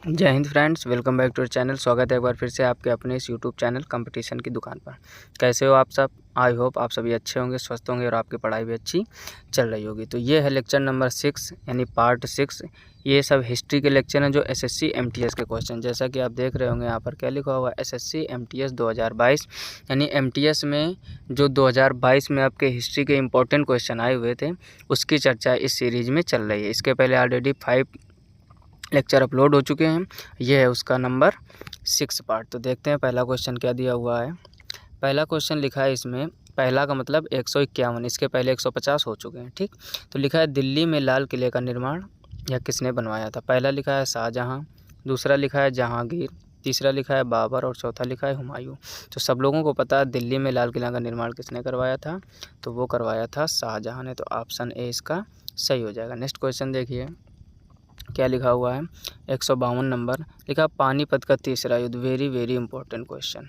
जय हिंद friends, welcome back to our channel. स्वागत है एक बार फिर से आपके अपने इस यूट्यूब चैनल कंपटीशन की दुकान पर। कैसे हो आप सब? आई होप आप सभी अच्छे होंगे, स्वस्थ होंगे और आपकी पढ़ाई भी अच्छी चल रही होगी। तो ये है लेक्चर नंबर 6 यानी पार्ट 6। ये सब हिस्ट्री के लेक्चर हैं जो एसएससी एमटीएस के क्वेश्चन, जैसा कि आप देख रहे होंगे यहाँ पर क्या लिखा हुआ है, एसएससी एमटीएस 2022 यानी एमटीएस में जो 2022 में आपके हिस्ट्री के इंपॉर्टेंट क्वेश्चन आए हुए थे उसकी चर्चा इस सीरीज़ में चल रही है। इसके पहले ऑलरेडी 5 लेक्चर अपलोड हो चुके हैं। ये है उसका नंबर 6 पार्ट। तो देखते हैं पहला क्वेश्चन क्या दिया हुआ है। पहला क्वेश्चन लिखा है इसमें, पहला का मतलब 151, इसके पहले 150 हो चुके हैं, ठीक। तो लिखा है दिल्ली में लाल किले का निर्माण या किसने बनवाया था। पहला लिखा है शाहजहाँ, दूसरा लिखा है जहांगीर, तीसरा लिखा है बाबर और चौथा लिखा है हुमायूं। तो सब लोगों को पता है दिल्ली में लाल किला का निर्माण किसने करवाया था, तो वो करवाया था शाहजहाँ ने। तो ऑप्शन ए इसका सही हो जाएगा। नेक्स्ट क्वेश्चन देखिए क्या लिखा हुआ है। 152 नंबर लिखा, पानीपत का तीसरा युद्ध। वेरी वेरी इंपॉर्टेंट क्वेश्चन,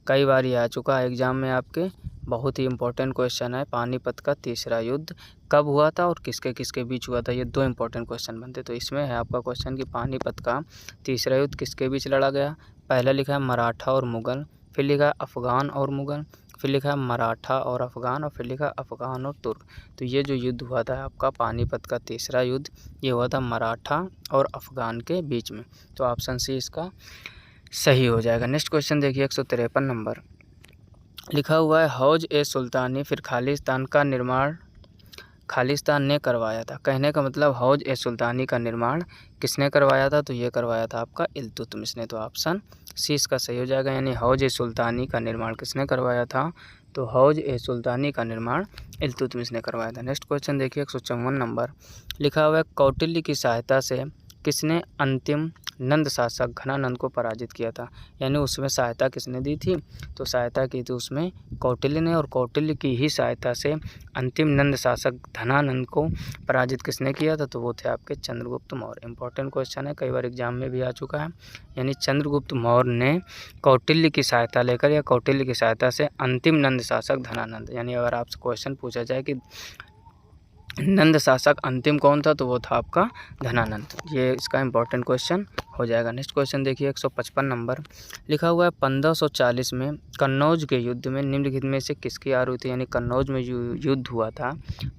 कई बार ये आ चुका है एग्जाम में आपके, बहुत ही इंपॉर्टेंट क्वेश्चन है। पानीपत का तीसरा युद्ध कब हुआ था और किसके किसके बीच हुआ था, ये 2 इंपॉर्टेंट क्वेश्चन बनते। तो इसमें है आपका क्वेश्चन कि पानीपत का तीसरा युद्ध किसके बीच लड़ा गया। पहला लिखा है मराठा और मुग़ल, फिर लिखा है अफ़गान और मुग़ल, फिर लिखा है मराठा और अफ़गान, और फिर लिखा है अफ़गान और तुर्क। तो ये जो युद्ध हुआ था आपका पानीपत का तीसरा युद्ध, ये हुआ था मराठा और अफ़गान के बीच में। तो ऑप्शन सी इसका सही हो जाएगा। नेक्स्ट क्वेश्चन देखिए 153 नंबर लिखा हुआ है, हौज ए सुल्तानी फिर खालिस्तान का निर्माण खालिस्तान ने करवाया था। कहने का मतलब हौज ए सुल्तानी का निर्माण किसने करवाया था, तो ये करवाया था आपका इल्तुतमिश ने। तो ऑप्शन सी इसका सही हो जाएगा, यानी हौज ए सुल्तानी का निर्माण किसने करवाया था, तो हौज ए सुल्तानी का निर्माण इल्तुतमिश ने करवाया था। नेक्स्ट क्वेश्चन देखिए 154 नंबर लिखा हुआ है, कौटिल्य की सहायता से किसने अंतिम नंद शासक घनानंद को पराजित किया था। यानी उसमें सहायता किसने दी थी, तो सहायता की थी उसमें कौटिल्य ने, और कौटिल्य की ही सहायता से अंतिम नंद शासक धनानंद को पराजित किसने किया था, तो वो थे आपके चंद्रगुप्त मौर्य। इंपॉर्टेंट क्वेश्चन है, कई बार एग्जाम में भी आ चुका है। यानी चंद्रगुप्त मौर्य ने कौटिल्य की सहायता लेकर या कौटिल्य की सहायता से अंतिम नंद शासक धनानंद, यानी अगर आपसे क्वेश्चन पूछा जाए कि नंद शासक अंतिम कौन था, तो वो था आपका धनानंद। ये इसका इंपॉर्टेंट क्वेश्चन हो जाएगा। नेक्स्ट क्वेश्चन देखिए 155 नंबर लिखा हुआ है, 1540 में कन्नौज के युद्ध में निम्नलिखित में से किसकी हार हुई थी। यानी कन्नौज में जो युद्ध हुआ था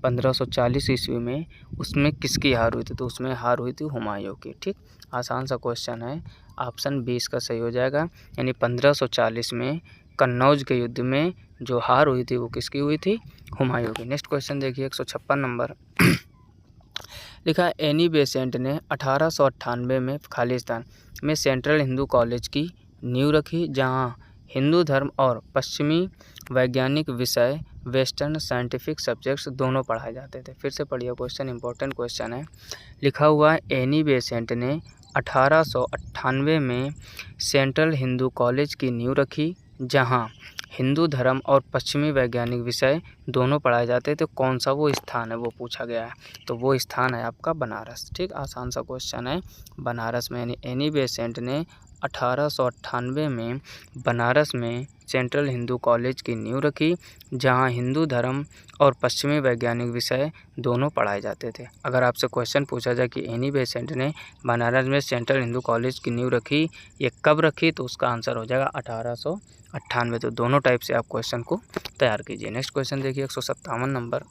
1540 ईस्वी में, उसमें किसकी हार हुई थी, तो उसमें हार हुई थी हुमायूं की, ठीक। आसान सा क्वेश्चन है, ऑप्शन 20 का सही हो जाएगा। यानी 1540 में कन्नौज के युद्ध में जो हार हुई थी वो किसकी हुई थी, हुमायूं की। नेक्स्ट क्वेश्चन देखिए 156 नंबर लिखा है, एनी बेसेंट ने 1898 में खालिस्तान में सेंट्रल हिंदू कॉलेज की नींव रखी, जहां हिंदू धर्म और पश्चिमी वैज्ञानिक विषय वेस्टर्न साइंटिफिक सब्जेक्ट्स दोनों पढ़ाए जाते थे। फिर से पढ़िए क्वेश्चन, इंपॉर्टेंट क्वेश्चन है। लिखा हुआ है, एनी बेसेंट ने 1898 में सेंट्रल हिंदू कॉलेज की नींव रखी, जहां हिंदू धर्म और पश्चिमी वैज्ञानिक विषय दोनों पढ़ाए जाते थे। कौन सा वो स्थान है वो पूछा गया है, तो वो स्थान है आपका बनारस, ठीक। आसान सा क्वेश्चन है, बनारस में। यानी एनी बेसेंट ने 1898 में बनारस में सेंट्रल हिंदू कॉलेज की नींव रखी, जहां हिंदू धर्म और पश्चिमी वैज्ञानिक विषय दोनों पढ़ाए जाते थे। अगर आपसे क्वेश्चन पूछा जाए कि एनी बेसेंट ने बनारस में सेंट्रल हिंदू कॉलेज की नींव रखी, ये कब रखी, तो उसका आंसर हो जाएगा 1898। तो दोनों टाइप से आप क्वेश्चन को तैयार कीजिए। नेक्स्ट क्वेश्चन देखिए 157 नंबर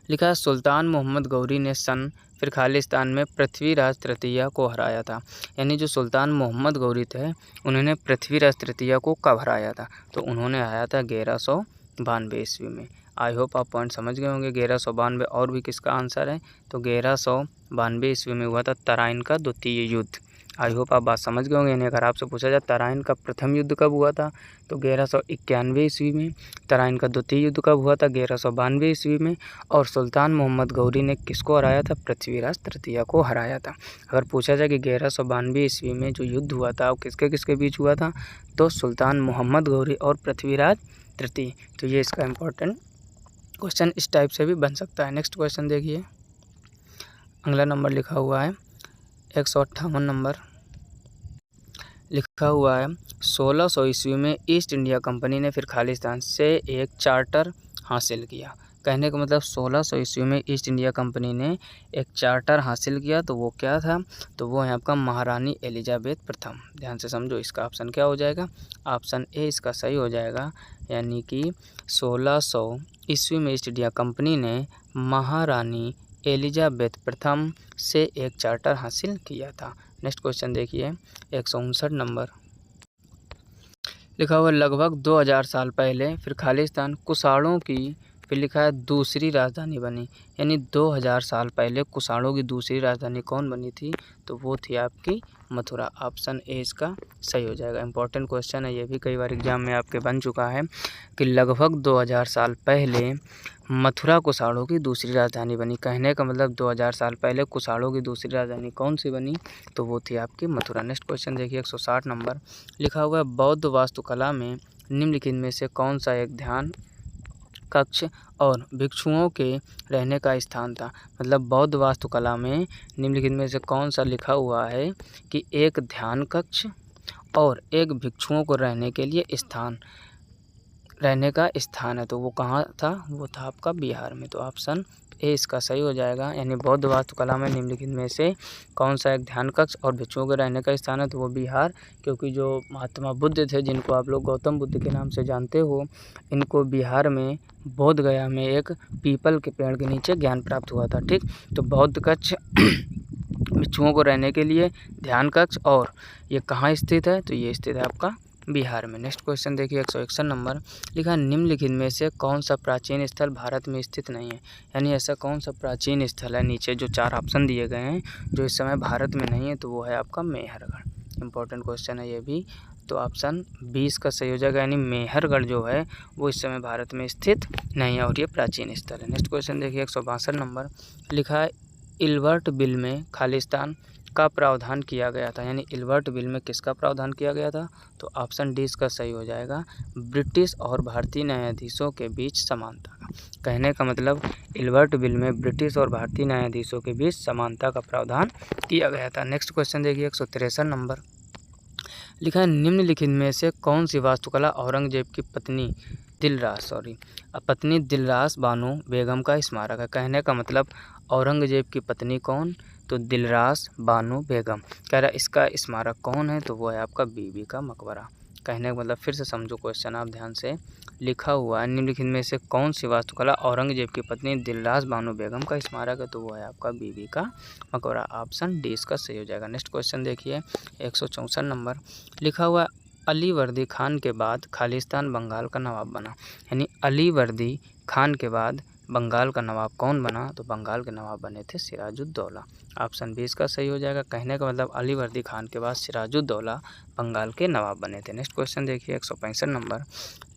लिखा है, सुल्तान मोहम्मद गौरी ने सन फिर खालिस्तान में पृथ्वीराज तृतीया को हराया था। यानी जो सुल्तान मोहम्मद गौरी थे उन्होंने पृथ्वीराज तृतीया को कब हराया था, तो उन्होंने आया था 1192 ईस्वी में। आई होप आप पॉइंट समझ गए होंगे। 1192 और भी किसका आंसर है, तो 1192 ईस्वी में हुआ था तराइन का द्वितीय युद्ध। आई होप आप बात समझ गए होंगे। यानी अगर आपसे पूछा जाए तराइन का प्रथम युद्ध कब हुआ था, तो 1191 ईस्वी में। तराइन का द्वितीय युद्ध कब हुआ था, 1192 ईस्वी में। और सुल्तान मोहम्मद गौरी ने किसको हराया था, पृथ्वीराज तृतीया को हराया था। अगर पूछा जाए कि 1192 ईस्वी में जो युद्ध हुआ था वो किसके किसके बीच हुआ था, तो सुल्तान मोहम्मद गौरी और पृथ्वीराज तृतीय। तो ये इसका इम्पोर्टेंट क्वेश्चन इस टाइप से भी बन सकता है। नेक्स्ट क्वेश्चन देखिए, अगला नंबर लिखा हुआ है 158 नंबर लिखा हुआ है, 1600 ईस्वी में ईस्ट इंडिया कंपनी ने फिर खालिस्तान से एक चार्टर हासिल किया। कहने का मतलब 1600 ईस्वी में ईस्ट इंडिया कंपनी ने एक चार्टर हासिल किया, तो वो क्या था, तो वो है आपका महारानी एलिजाबेथ प्रथम। ध्यान से समझो, इसका ऑप्शन क्या हो जाएगा, ऑप्शन ए इसका सही हो जाएगा, यानी कि 1600 ईस्वी में ईस्ट इंडिया कंपनी ने महारानी एलिजाबेथ प्रथम से एक चार्टर हासिल किया था। नेक्स्ट क्वेश्चन देखिए 159 नंबर, लिखा हुआ लगभग 2000 साल पहले फिर खालिस्तान कुषाणों की, फिर लिखा है दूसरी राजधानी बनी, यानी 2000 साल पहले कुषाणों की दूसरी राजधानी कौन बनी थी, तो वो थी आपकी मथुरा। ऑप्शन ए इसका सही हो जाएगा। इंपॉर्टेंट क्वेश्चन है, ये भी कई बार एग्जाम में आपके बन चुका है कि लगभग 2000 साल पहले मथुरा कुषाणों की दूसरी राजधानी बनी। कहने का मतलब 2000 साल पहले कुषाणों की दूसरी राजधानी कौन सी बनी, तो वो थी आपकी मथुरा। नेक्स्ट क्वेश्चन देखिए 160 नंबर, लिखा हुआ है बौद्ध वास्तुकला में निम्नलिखित में से कौन सा एक ध्यान कक्ष और भिक्षुओं के रहने का स्थान था। मतलब बौद्ध वास्तुकला में निम्नलिखित में से कौन सा लिखा हुआ है कि एक ध्यान कक्ष और एक भिक्षुओं को रहने के लिए रहने का स्थान है, तो वो कहाँ था, वो था आपका बिहार में। तो ऑप्शन ए इसका सही हो जाएगा, यानी बौद्ध वास्तुकला में निम्नलिखित में से कौन सा एक ध्यान कक्ष और भिक्षुओं के रहने का स्थान है, तो वो बिहार। क्योंकि जो महात्मा बुद्ध थे, जिनको आप लोग गौतम बुद्ध के नाम से जानते हो, इनको बिहार में बोध गया में एक पीपल के पेड़ के नीचे ज्ञान प्राप्त हुआ था। ठीक, तो बौद्ध कक्ष भिक्षुओं को रहने के लिए ध्यान कक्ष, और ये कहाँ स्थित है, तो ये स्थित है आपका बिहार में। नेक्स्ट क्वेश्चन देखिए 161 नंबर, लिखा निम्नलिखित में से कौन सा प्राचीन स्थल भारत में स्थित नहीं है। यानी ऐसा कौन सा प्राचीन स्थल है, नीचे जो 4 ऑप्शन दिए गए हैं, जो इस समय भारत में नहीं है, तो वो है आपका मेहरगढ़। इंपॉर्टेंट क्वेश्चन है ये भी, तो ऑप्शन 20 का सही हो जाएगा, यानी मेहरगढ़ जो है वो इस समय भारत में स्थित नहीं है और ये प्राचीन स्थल है। नेक्स्ट क्वेश्चन देखिए 162 नंबर, लिखा है इल्बर्ट बिल में खालिस्तान का प्रावधान किया गया था। यानी इल्बर्ट बिल में किसका प्रावधान किया गया था, तो ऑप्शन डी इसका सही हो जाएगा, ब्रिटिश और भारतीय न्यायाधीशों के बीच समानता का। कहने का मतलब इल्बर्ट बिल में ब्रिटिश और भारतीय न्यायाधीशों के बीच समानता का प्रावधान किया गया था। नेक्स्ट क्वेश्चन देखिए 163 नंबर, लिखा है निम्नलिखित में से कौन सी वास्तुकला औरंगजेब की पत्नी दिलरास बानो बेगम का स्मारक है। कहने का मतलब औरंगजेब की पत्नी कौन, तो दिलरास बानो बेगम। कह रहा इसका स्मारक कौन है, तो वो है आपका बीबी का मकबरा। कहने का मतलब फिर से समझो क्वेश्चन आप ध्यान से, लिखा हुआ है निम्नलिखित में से कौन सी वास्तुकला औरंगजेब की पत्नी दिलरास बानो बेगम का स्मारक है, तो वो है आपका बीबी का मकबरा। ऑप्शन डी इसका सही हो जाएगा। नेक्स्ट क्वेश्चन देखिए 164 नंबर, लिखा हुआ है अलीवर्दी खान के बाद खालिस्तान बंगाल का नवाब बना। यानी अलीवर्दी खान के बाद बंगाल का नवाब कौन बना, तो बंगाल के नवाब बने थे सिराजुद्दौला। ऑप्शन 20 का सही हो जाएगा। कहने का मतलब अलीवर्दी खान के बाद सिराजुद्दौला बंगाल के नवाब बने थे। नेक्स्ट क्वेश्चन देखिए 165 नंबर,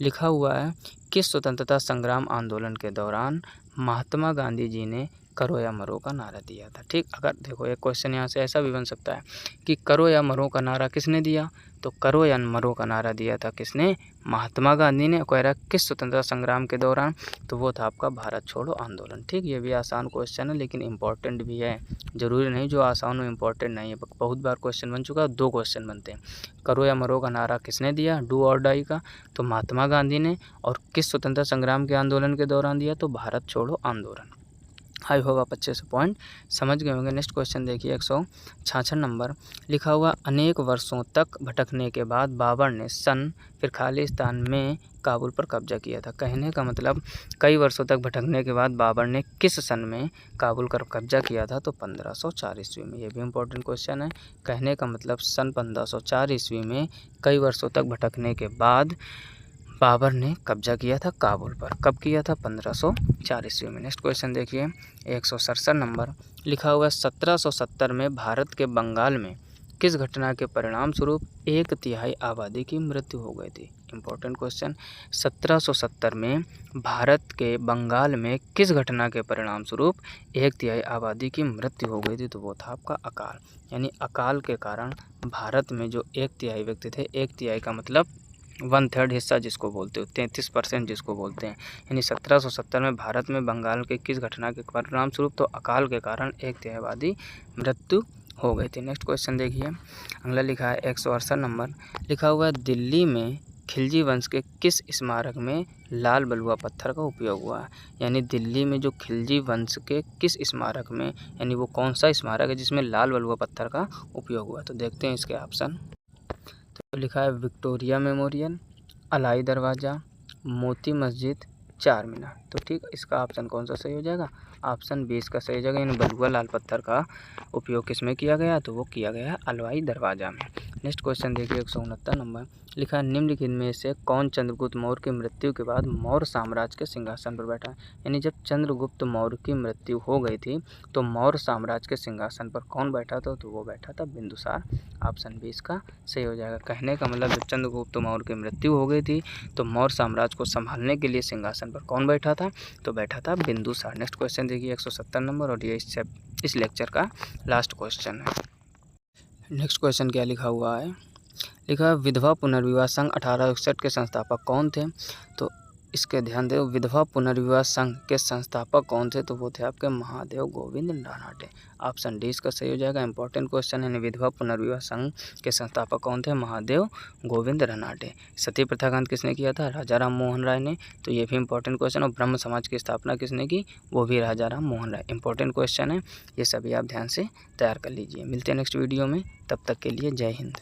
लिखा हुआ है किस स्वतंत्रता संग्राम आंदोलन के दौरान महात्मा गांधी जी ने करो या मरो का नारा दिया था। ठीक, अगर देखो एक क्वेश्चन यहाँ से ऐसा भी बन सकता है कि करो या मरो का नारा किसने दिया, तो करो या मरो का नारा दिया था किसने, महात्मा गांधी ने। कह रहा किस स्वतंत्रता संग्राम के दौरान, तो वो था आपका भारत छोड़ो आंदोलन। ठीक, ये भी आसान क्वेश्चन है लेकिन इंपॉर्टेंट भी है, जरूरी नहीं जो आसान हो इंपॉर्टेंट नहीं है। बहुत बार क्वेश्चन बन चुका है, 2 क्वेश्चन बनते हैं। करो या मरो का नारा किसने दिया, डू और डाई का, तो महात्मा गांधी ने। और किस स्वतंत्रता संग्राम के आंदोलन के दौरान दिया, तो भारत छोड़ो आंदोलन। आई होप आप अच्छे से पॉइंट समझ गए होंगे। नेक्स्ट क्वेश्चन देखिए 166 नंबर, लिखा हुआ अनेक वर्षों तक भटकने के बाद बाबर ने फिर खालिस्तान में काबुल पर कब्जा किया था। कहने का मतलब कई वर्षों तक भटकने के बाद बाबर ने किस सन में काबुल पर कब्जा किया था, तो 1504 ईस्वी में। ये भी इंपॉर्टेंट क्वेश्चन है। कहने का मतलब सन 1504 ईस्वी में कई वर्षों तक भटकने के बाद बाबर ने कब्जा किया था काबुल पर। कब किया था, 1504 ईस्वी में। नेक्स्ट क्वेश्चन देखिए 167 नंबर, लिखा हुआ है 1770 में भारत के बंगाल में किस घटना के परिणाम स्वरूप 1/3 आबादी की मृत्यु हो गई थी। इंपॉर्टेंट क्वेश्चन, 1770 में भारत के बंगाल में किस घटना के परिणाम स्वरूप 1/3 आबादी की मृत्यु हो गई थी, तो वो था आपका अकाल। यानी अकाल के कारण भारत में जो 1/3 व्यक्ति थे, 1/3 का मतलब 1/3 हिस्सा जिसको बोलते हो, 33% जिसको बोलते हैं। यानी 1770 में भारत में बंगाल के किस घटना के परिणाम स्वरूप, तो अकाल के कारण 1/3 आबादी मृत्यु हो गई थी। नेक्स्ट क्वेश्चन देखिए, अगला लिखा है 168 नंबर, लिखा हुआ है दिल्ली में खिलजी वंश के किस स्मारक में लाल बलुआ पत्थर का उपयोग हुआ है? यानी दिल्ली में जो खिलजी वंश के किस स्मारक में, यानी वो कौन सा स्मारक है जिसमें लाल बलुआ पत्थर का उपयोग हुआ है? तो देखते हैं इसके ऑप्शन। तो लिखा है विक्टोरिया मेमोरियल, अलाई दरवाज़ा, मोती मस्जिद, चार मीनार। तो ठीक, इसका ऑप्शन कौन सा सही हो जाएगा? ऑप्शन 20 का सही हो जाएगा। यानी बलुआ लाल पत्थर का उपयोग किसमें किया गया? तो वो किया गया अलवाई दरवाज़ा में। नेक्स्ट क्वेश्चन देखिए 169 नंबर। लिखा है निम्नलिखित में से कौन चंद्रगुप्त मौर्य की मृत्यु के बाद मौर्य साम्राज्य के सिंहासन पर बैठा? यानी जब चंद्रगुप्त मौर्य की मृत्यु हो गई थी तो मौर्य साम्राज्य के सिंहासन पर कौन बैठा था? तो वो बैठा था बिंदुसार। ऑप्शन 20 का सही हो जाएगा। कहने का मतलब जब चंद्रगुप्त मौर्य की मृत्यु हो गई थी तो मौर्य साम्राज्य को संभालने के लिए सिंहासन पर कौन बैठा था? तो बैठा था बिंदुसार। नेक्स्ट क्वेश्चन देखिए 170 नंबर, और ये इस लेक्चर का लास्ट क्वेश्चन है। नेक्स्ट क्वेश्चन क्या लिखा हुआ है? लिखा है विधवा पुनर्विवाह संघ 1861 के संस्थापक कौन थे? तो इसके ध्यान दो, विधवा पुनर्विवाह संघ के संस्थापक कौन थे? तो वो थे आपके महादेव गोविंद रनाटे। ऑप्शन डी इसका सही हो जाएगा। इंपॉर्टेंट क्वेश्चन है। विधवा पुनर्विवाह संघ के संस्थापक कौन थे? महादेव गोविंद रनाटे। सती प्रथा का अंत किसने किया था? राजा राम मोहन राय ने। तो ये भी इंपॉर्टेंट क्वेश्चन। और ब्रह्म समाज की स्थापना किसने की? वो भी राजा राम मोहन राय। इंपॉर्टेंट क्वेश्चन है, ये सभी आप ध्यान से तैयार कर लीजिए। मिलते हैं नेक्स्ट वीडियो में, तब तक के लिए जय हिंद।